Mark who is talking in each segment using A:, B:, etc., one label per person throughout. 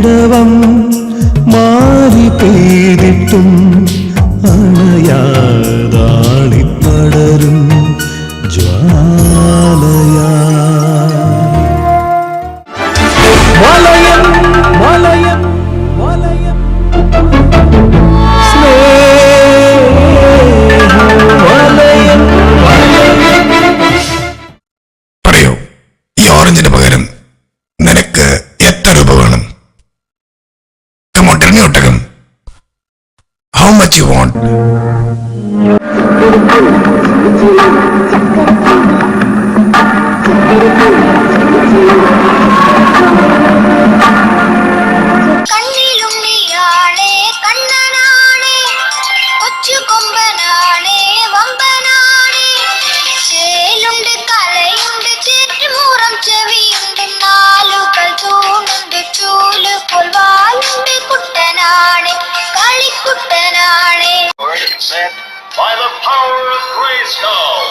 A: താണ്ഡവം മാറി പെയ്തിട്ടും അണയാതാളിപ്പടരും ജ്വാലയാ. വലയം വലയം വലയം സ്നേഹവലയം.
B: പറയൂ, ഈ ഓറഞ്ചിന് പകരം നിനക്ക് എത്ര രൂപ വേണം? Come on, tell me, ഒട്ടകം. How much you want?
C: By the power of Grayskull.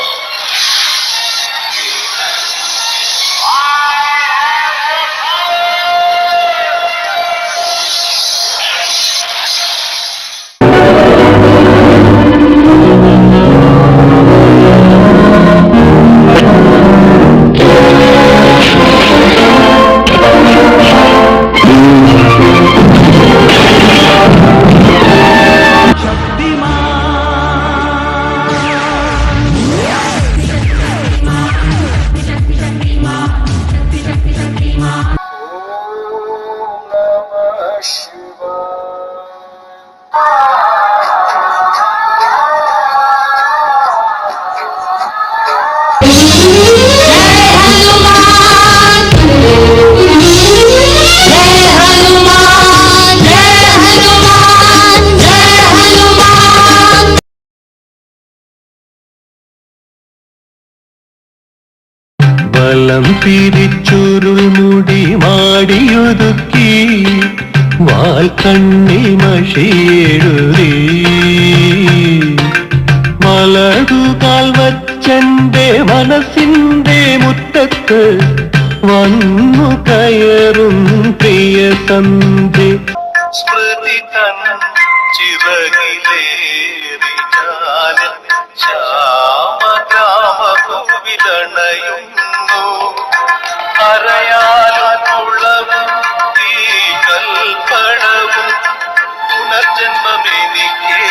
A: വലം തിരിച്ചുരുൾ മുടി മാടിയൊതുക്കി വാൽ കണ്ണി മഷിയെഴുതി വലതുകാൽ വച്ചെന്റെ മനസ്സിന്റെ മുറ്റത്ത് വന്നു കയറും പ്രിയ സന്ധ്യ.
C: സ്മൃതി തൻ ചിറകിലേറി ഞാനും ശ്യാമഗ്രാമഭൂവിലണയുന്നു. അരയാലുളവും ഈ കൽപ്പടവും പുനർജന്മമെനിക്കേ